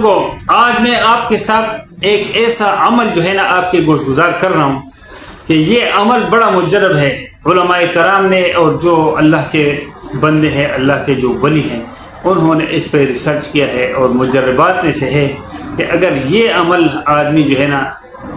بزرگوں، آج میں آپ کے ساتھ ایک ایسا عمل جو ہے نا آپ کے گوش گزار کر رہا ہوں کہ یہ عمل بڑا مجرب ہے۔ علماء کرام نے اور جو اللہ کے بندے ہیں، اللہ کے جو ولی ہیں، انہوں نے اس پہ ریسرچ کیا ہے اور مجربات میں سے ہے کہ اگر یہ عمل آدمی جو ہے نا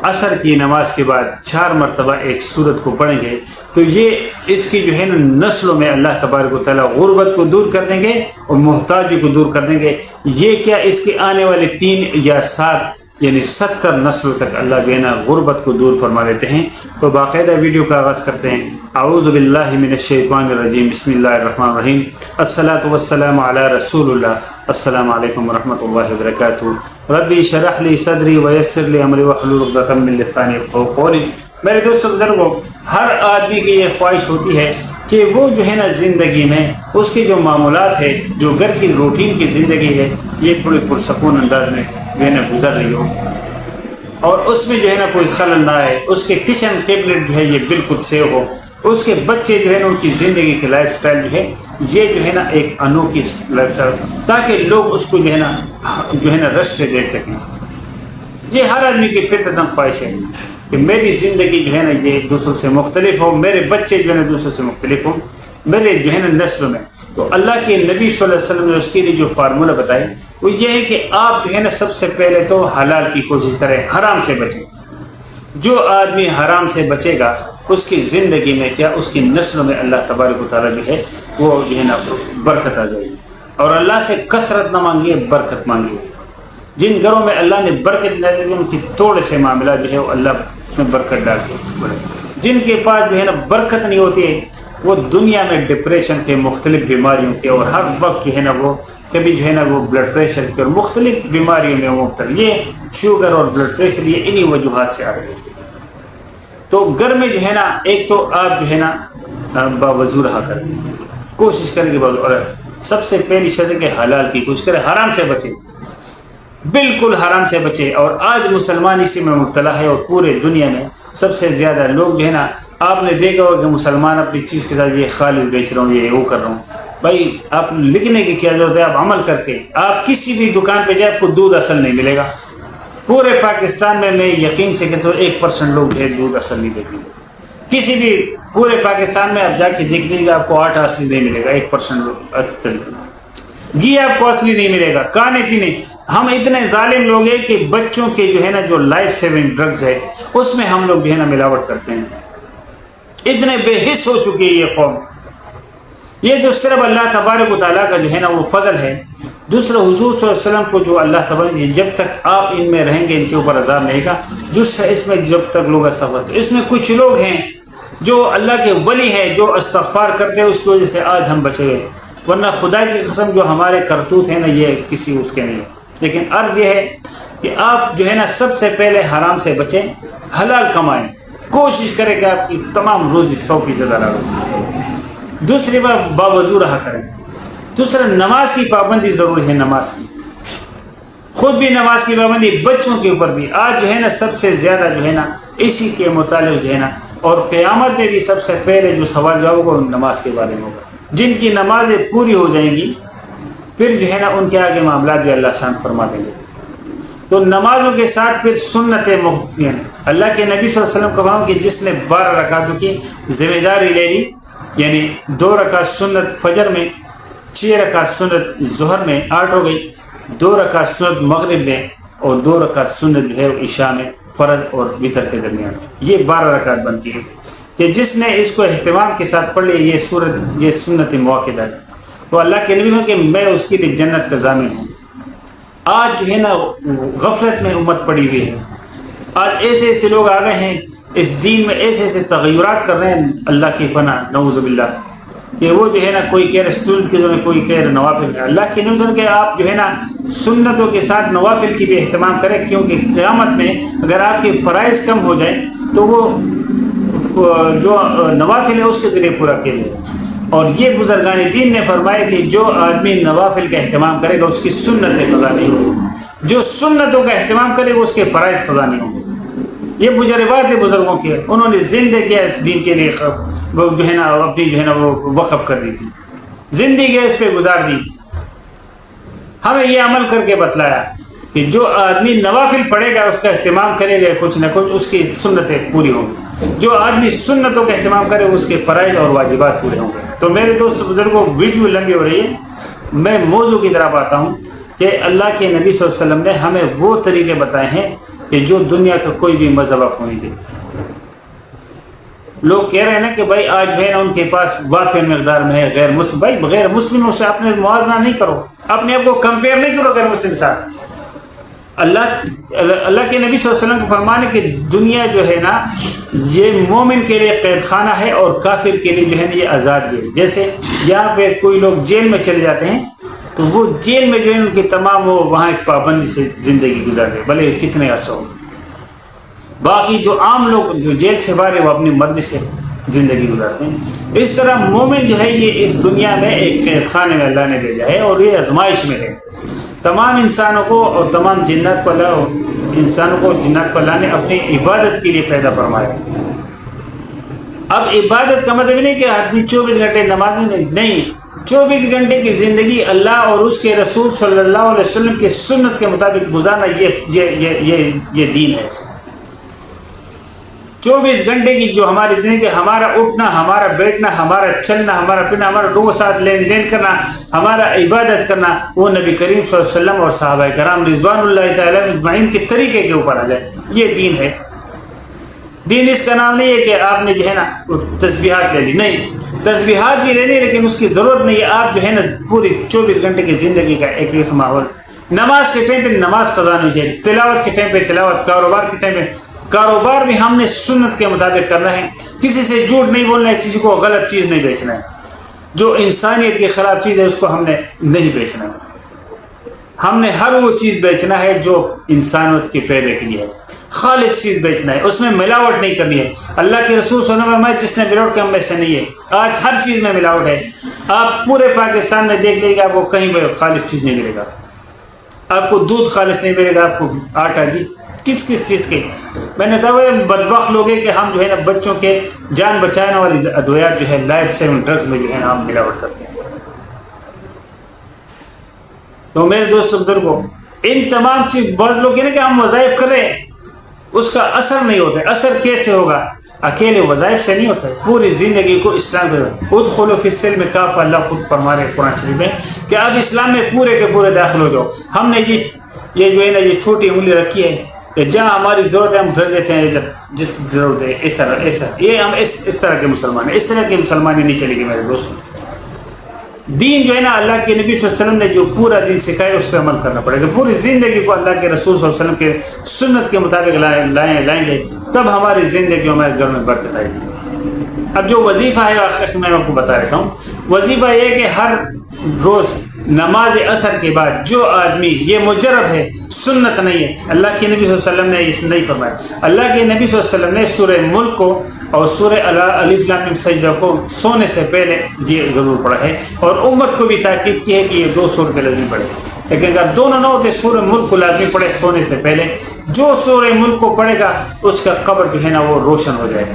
عصر کی نماز کے بعد 4 مرتبہ ایک سورت کو پڑھیں گے تو یہ اس کی جو ہے نا نسلوں میں اللہ تبارک و تعالیٰ غربت کو دور کر دیں گے اور محتاجی کو دور کر دیں گے۔ یہ کیا اس کے آنے والے 3 یا 7 یعنی 70 نسلوں تک اللہ جو ہے نا غربت کو دور فرما دیتے ہیں۔ تو باقاعدہ ویڈیو کا آغاز کرتے ہیں۔ اعوذ باللہ من الشیطان الرجیم، بسم اللہ الرحمن الرحیم، الصلاۃ والسلام علی رسول اللہ۔ السلام علیکم ورحمۃ اللہ وبرکاتہ۔ ربی اشرح لی صدری ویسر لی امری واحلل عقدۃ من لسانی یفقہوا قولی۔ میرے دوستوں بزرگوں، ہر آدمی کی یہ خواہش ہوتی ہے کہ وہ جو ہے نا زندگی میں اس کی جو معمولات ہے، جو گھر کی روٹین کی زندگی ہے، یہ بڑے پرسکون انداز میں جو ہے نا گزر رہی ہو اور اس میں جو ہے نا کوئی خلل نہ آئے، اس کے کچن کیبنٹ جو ہے یہ بالکل سیو ہو، اس کے بچے جو ہے نا ان کی زندگی کی لائف سٹائل جو ہے نا ایک انوکھی لائف سٹائل، تاکہ لوگ اس کو جو ہے نا رش سے دے سکیں۔ یہ ہر آدمی کی فطرتاً خواہش ہے کہ میری زندگی جو ہے نا یہ دوسروں سے مختلف ہو، میرے بچے جو ہے نا دوسروں سے مختلف ہو، میرے جو ہے نا نسل میں۔ تو اللہ کے نبی صلی اللہ علیہ وسلم نے اس کے لیے جو فارمولہ بتائی وہ یہ ہے کہ آپ جو ہے نا سب سے پہلے تو حلال کی کوشش کریں، حرام سے بچیں۔ جو آدمی حرام سے بچے گا اس کی زندگی میں کیا اس کی نسلوں میں اللہ تبارک و تعالیٰ جو ہے وہ جو ہے نا برکت آ جائے گی۔ اور اللہ سے کثرت نہ مانگیے، برکت مانگیے۔ جن گھروں میں اللہ نے برکت نہ دی ان کی تھوڑے سے معاملات جو ہے وہ اللہ میں برکت ڈال کے، جن کے پاس جو ہے نا برکت نہیں ہوتی ہے وہ دنیا میں ڈپریشن کے، مختلف بیماریوں کے، اور ہر وقت جو ہے نا وہ کبھی جو ہے نا وہ بلڈ پریشر کے اور مختلف بیماریوں میں مبتلا۔ یہ شوگر اور بلڈ پریشر یہ انہی وجوہات سے آ رہے ہیں۔ تو گھر میں جو ہے نا ایک تو آپ جو ہے نا باوضو رہا کریں، کوشش کریں کہ اور سب سے پہلی شرط ہے کہ حلال کی کوشش کریں، حرام سے بچیں، بالکل حرام سے بچے۔ اور آج مسلمان اسی میں مبتلا ہے، اور پورے دنیا میں سب سے زیادہ لوگ جو ہے نا، آپ نے دیکھا ہوگا کہ مسلمان اپنی چیز کے ساتھ یہ خالص بیچ رہا ہوں، یہ وہ کر رہا ہوں۔ بھائی آپ لکھنے کی کیا ضرورت ہے، آپ عمل کر کے آپ کسی بھی دکان پہ جائے آپ کو دودھ اصل نہیں ملے گا۔ پورے پاکستان میں یقین سے کہتا ہوں 1% لوگ جو ہے دودھ اصل نہیں دیکھیں گے۔ کسی بھی پورے پاکستان میں آپ جا کے دیکھ لیجیے آپ کو 8 اصلی نہیں ملے گا، 1% لوگ گھی آپ کو اصلی نہیں ملے گا۔ کھانے پینے ہم اتنے ظالم لوگ ہیں کہ بچوں کے جو ہے نا جو لائف سیونگ ڈرگز ہے اس میں ہم لوگ جو ہے نا ملاوٹ کرتے ہیں۔ اتنے بے حس ہو چکی ہے یہ قوم۔ یہ جو صرف اللہ تبارک و تعالیٰ کا جو ہے نا وہ فضل ہے، دوسرا حضور صلی اللہ علیہ وسلم کو جو اللہ تبارک، جب تک آپ ان میں رہیں گے ان کے اوپر عذاب نہیں گا۔ دوسرا اس میں جب تک لوگ سفر، اس میں کچھ لوگ ہیں جو اللہ کے ولی ہیں جو استغفار کرتے ہیں، اس کی وجہ سے آج ہم بچے ہوئے، ورنہ خدا کی قسم جو ہمارے کرتوت ہیں نا یہ کسی اس کے نہیں ہے۔ لیکن عرض یہ ہے کہ آپ جو ہے نا سب سے پہلے حرام سے بچیں، حلال کمائیں، کوشش کریں کہ آپ کی تمام روزی 100% حلال ہو۔ دوسری بات باوضو رہا کریں۔ دوسرا نماز کی پابندی ضروری ہے، نماز کی، خود بھی نماز کی پابندی، بچوں کے اوپر بھی۔ آج جو ہے نا سب سے زیادہ جو ہے نا اسی کے متعلق جو ہے نا، اور قیامت میں بھی سب سے پہلے جو سوال جواب ہوگا نماز کے بارے میں ہوگا۔ جن کی نمازیں پوری ہو جائیں گی پھر جو ہے نا ان کے آگے معاملات جو اللہ آسان فرما دیں گے۔ تو نمازوں کے ساتھ پھر سنتیں ہیں۔ اللہ کے نبی صلی اللہ علیہ وسلم کا فرمان کہ جس نے 12 رکعتوں کی ذمہ داری لے لی، یعنی 2 رکعت سنت فجر میں، 6 رکعت سنت ظہر میں، 8 ہو گئی، 2 رکعت سنت مغرب میں، اور 2 رکعت سنت جو ہے عشاء میں، فرض اور وتر کے درمیان، یہ 12 رکعت بنتی ہے۔ کہ جس نے اس کو اہتمام کے ساتھ پڑھ لیا یہ سنت موقع ہے، تو اللہ کے نبی کہ میں اس کے لیے جنت کا ضامن ہوں۔ آج جو ہے نا غفلت میں امت پڑی ہوئی ہے۔ آج ایسے ایسے لوگ آ گئے ہیں اس دین میں، ایسے ایسے تغیرات کر رہے ہیں، اللہ کی فنا نعوذ باللہ، کہ وہ جو ہے نا کوئی کہہ رہے سنت کے جو ہے، کوئی کہہ رہے نوافل میں۔ اللہ کے نبی کہ آپ جو ہے نا سنتوں کے ساتھ نوافل کی بھی اہتمام کریں، کیونکہ قیامت میں اگر آپ کے فرائض کم ہو جائیں تو وہ جو نوافل ہے اس کے ذریعے پورا کیا جائے۔ اور یہ بزرگان دین نے فرمایا کہ جو آدمی نوافل کا اہتمام کرے گا اس کی سنتیں قضا نہیں ہوگی، جو سنتوں کا اہتمام کرے گا اس کے فرائض قضا نہیں ہوں گے۔ یہ مجربات ہے بزرگوں کے، انہوں نے زندگی اس دین کے لیے جو ہے نا اپنی جو ہے نا وہ وقف کر دی تھی، زندگی اس پہ گزار دی، ہمیں یہ عمل کر کے بتلایا کہ جو آدمی نوافل پڑھے گا، اس کا اہتمام کرے گا کچھ نہ کچھ، اس کی سنتیں پوری ہوں گی۔ جو آدمی سنتوں کا اہتمام کرے اس کے فرائض اور واجبات پورے ہوں گے۔ تو میرے دوست بزرگوں، ویڈیو لمبی ہو رہی ہے، میں موضوع کی طرف آتا ہوں کہ اللہ کے نبی صلی اللہ علیہ وسلم نے ہمیں وہ طریقے بتائے ہیں کہ جو دنیا کا کوئی بھی مذہب آپ کو نہیں دے۔ لوگ کہہ رہے ہیں نا کہ بھائی آج جو ہے نا ان کے پاس وافر مقدار میں ہے غیر مسلم، بھائی غیر مسلموں سے اپنے موازنہ نہیں کرو، اپنے آپ کو کمپیئر نہیں کرو غیر مسلم کے ساتھ۔ اللہ کے نبی صلی اللہ علیہ وسلم کو فرمانے کہ دنیا جو ہے نا یہ مومن کے لیے قید خانہ ہے اور کافر کے لیے جو ہے نا یہ آزاد بھی ہے۔ جیسے یہاں پہ کوئی لوگ جیل میں چلے جاتے ہیں تو وہ جیل میں جو ہے ان کی تمام وہ وہاں ایک پابندی سے زندگی گزارتے بھلے کتنے عرصہ ہو۔ باقی جو عام لوگ جو جیل سے باہر ہے وہ اپنی مرضی سے زندگی گزارتے ہیں۔ اس طرح مومن جو ہے یہ اس دنیا میں ایک قید خانے میں اللہ نے بھیجا ہے اور یہ آزمائش میں ہے۔ تمام انسانوں کو اور تمام جنات کو اللہ نے اپنی عبادت کے لیے پیدا فرمایا۔ اب عبادت کا مطلب نہیں کہ آدمی 24 گھنٹے نماز نہیں، 24 گھنٹے کی زندگی اللہ اور اس کے رسول صلی اللہ علیہ وسلم کی سنت کے مطابق گزارنا یہ دین ہے۔ 24 گھنٹے کی جو ہماری زندگی، ہمارا اٹھنا، ہمارا بیٹھنا، ہمارا چلنا، ہمارا پینا، ہمارا لوگوں کے ساتھ لین دین کرنا، ہمارا عبادت کرنا، وہ نبی کریم صلی اللہ علیہ وسلم اور صحابہ کرام رضوان اللہ تعالیٰ اجمعین کے طریقے کے اوپر آ جائے۔ یہ دین ہے۔ دین اس کا نام نہیں ہے کہ آپ نے جو ہے نا تسبیحات لے لی، نہیں، تسبیحات بھی لینی لیکن اس کی ضرورت نہیں ہے۔ آپ جو ہے نا پوری 24 گھنٹے کی زندگی کا ایک ایسا ماحول، نماز کے ٹائم پہ نماز قضا نہیں چاہیے، تلاوت کے ٹائم پہ تلاوت، کاروبار کے ٹائم پہ کاروبار بھی ہم نے سنت کے مطابق کرنا ہے۔ کسی سے جھوٹ نہیں بولنا ہے، کسی کو غلط چیز نہیں بیچنا ہے، جو انسانیت کی خراب چیز ہے اس کو ہم نے نہیں بیچنا ہے۔ ہم نے ہر وہ چیز بیچنا ہے جو انسانیت کے فائدے کے لیے ہے، خالص چیز بیچنا ہے، اس میں ملاوٹ نہیں کرنی ہے۔ اللہ کے رسول صلی اللہ علیہ وسلم جس نے ملاوٹ کی ہم میں سے نہیں ہے۔ آج ہر چیز میں ملاوٹ ہے۔ آپ پورے پاکستان میں دیکھ لیجیے گا، آپ کو کہیں پہ خالص چیز نہیں ملے گا۔ آپ کو دودھ خالص نہیں ملے گا، آپ کو آٹا دی کس چیز کے؟ میں نے کہا وہ بدبخت لوگ ہیں کہ ہم جو ہے نا بچوں کے جان بچانے والی ادویات جو ہے لائف سیونگ ڈرگز میں جو ہے نا ہم ملاوٹ کرتے ہیں۔ تو میرے دوست بزرگوں، ان تمام چیز بہت لوگ کہتے ہیں کہ ہم وظائف کر رہے ہیں، اس کا اثر نہیں ہوتا ہے۔ اثر کیسے ہوگا؟ اکیلے وظائف سے نہیں ہوتا ہے، پوری زندگی کو اسلام میں ادخلوا فی السلم کافہ، اللہ خود فرما رہے قرآن شریف میں کہ اب اسلام میں پورے کے پورے داخل ہو جاؤ۔ ہم نے یہ جو ہے نا یہ چھوٹی انگلی رکھی ہے کہ جہاں ہماری ضرورت ہے ہم بھر دیتے ہیں، جس ضرورت ہے ایسا یہ ہم اس طرح کے مسلمان ہیں۔ اس طرح کی مسلمانی نہیں چلے گی میرے دوست۔ دین جو ہے نا اللہ کے نبی صلی اللہ علیہ وسلم نے جو پورا دین سکھایا اس پہ عمل کرنا پڑے گا۔ پوری زندگی کو اللہ کے رسول صلی اللہ علیہ وسلم کے سنت کے مطابق لائیں گے، تب ہماری زندگی ہمارے گھر میں برکت آئے گی۔ اب جو وظیفہ ہے آخر میں آپ کو بتا دیتا ہوں۔ وظیفہ یہ کہ ہر روز نماز اثر کے بعد جو آدمی، یہ مجرب ہے، سنت نہیں ہے، اللہ کے نبی صلی اللہ علیہ وسلم نے اس نہیں فرمایا۔ اللہ کے نبی صلی اللہ علیہ وسلم نے سورہ ملک کو اور سورہ الف لام میم سجدہ کو سونے سے پہلے یہ ضرور پڑھا ہے، اور امت کو بھی تاکید کی ہے کہ یہ 2 سورتیں لازمی پڑھے۔ لیکن اگر دونوں نہ ہوتے، سورہ ملک کو لازمی پڑھے سونے سے پہلے، جو سورہ ملک کو پڑھے گا اس کا قبر جو ہے نا وہ روشن ہو جائے گا۔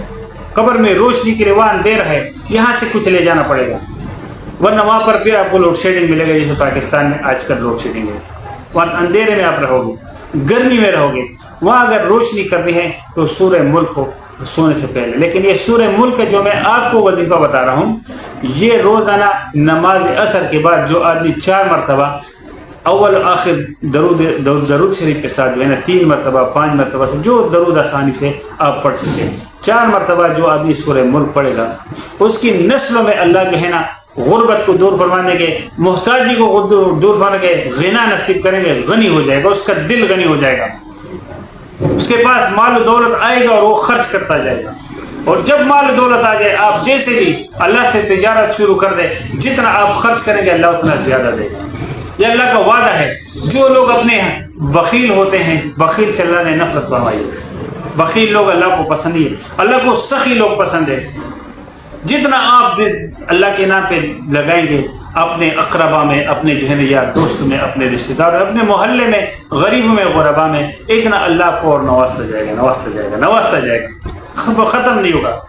قبر میں روشنی کی روان دیر ہے، یہاں سے کچھ لے جانا پڑے گا، ورنہ وہاں پر پھر آپ کو لوڈ شیڈنگ ملے گا، جیسے پاکستان میں آج کل لوڈ شیڈنگ ہے۔ وہاں اندھیرے میں آپ رہو گے، گرمی میں رہو گے۔ وہاں اگر روشنی کرنی ہے تو سورہ ملک کو سونے سے پہلے۔ لیکن یہ سورہ ملک جو میں آپ کو وظیفہ بتا رہا ہوں، یہ روزانہ نماز اثر کے بعد جو آدمی 4 مرتبہ اول و آخر درود شریف کے ساتھ جو ہے نا 3 مرتبہ 5 مرتبہ سے جو درود آسانی سے آپ پڑھ سکتے ہیں، 4 مرتبہ جو آدمی سورہ ملک پڑھے گا، اس کی نسلوں میں اللہ جو ہے نا غربت کو دور فرمانے کے، محتاجی کو دور فرمانے کے غنا نصیب کریں گے، غنی ہو جائے گا، اس کا دل غنی ہو جائے گا، اس کے پاس مال و دولت آئے گا اور وہ خرچ کرتا جائے گا۔ اور جب مال و دولت آ جائے، آپ جیسے بھی اللہ سے تجارت شروع کر دیں، جتنا آپ خرچ کریں گے اللہ اتنا زیادہ دے گا۔ یہ اللہ کا وعدہ ہے۔ جو لوگ اپنے بخیل ہوتے ہیں، بخیل سے اللہ نے نفرت فرمائی ہے۔ بخیل لوگ اللہ کو پسند ہی ہے، اللہ کو سخی لوگ پسند ہے۔ جتنا آپ اللہ کے نام پہ لگائیں گے، اپنے اقربا میں، اپنے جو ہے نا یار دوست میں، اپنے رشتے دار میں، اپنے محلے میں، غریبوں میں، غربا میں، اتنا اللہ کو اور نوازتا جائے گا، نوازتا جائے گا، نوازتا جائے گا، ختم نہیں ہوگا۔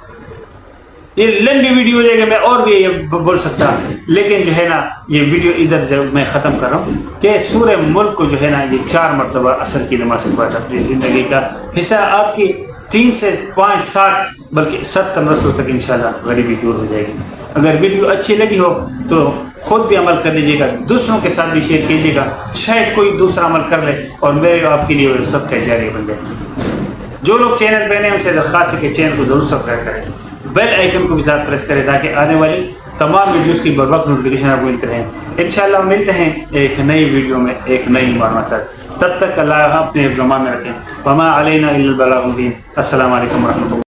یہ لمبی ویڈیو ہو جائے گا، میں اور بھی یہ بول سکتا، لیکن جو ہے نا یہ ویڈیو ادھر جب میں ختم کر رہا ہوں کہ سورہ ملک کو جو ہے نا یہ 4 مرتبہ عصر کی نماز کے بعد اپنی زندگی کا حصہ آپ کی 3 سے 5 7 بلکہ 70 نسلوں تک انشاءاللہ غریبی دور ہو جائے گی۔ اگر ویڈیو اچھی لگی ہو تو خود بھی عمل کر لیجیے گا، دوسروں کے ساتھ بھی شیئر کیجیے گا، شاید کوئی دوسرا عمل کر لے اور میرے آپ کے لیے سب کا جاریہ بن جائے۔ جو لوگ چینل پہ ہیں ان سے درخواست ہے کہ چینل کو ضرور سبسکرائب کریں، بیل آئیکن کو بھی ساتھ پریس کریں تاکہ آنے والی تمام ویڈیوز کی بر وقت نوٹیفیکیشن آپ کو ملتے رہیں۔ انشاءاللہ ملتے ہیں ایک نئی ویڈیو میں ایک نئی معلومات ساتھ، تب تک اللہ اپنے امان میں رکھیں۔ وما علینا الا البلاغ المبین۔ السلام علیکم ورحمۃ اللہ۔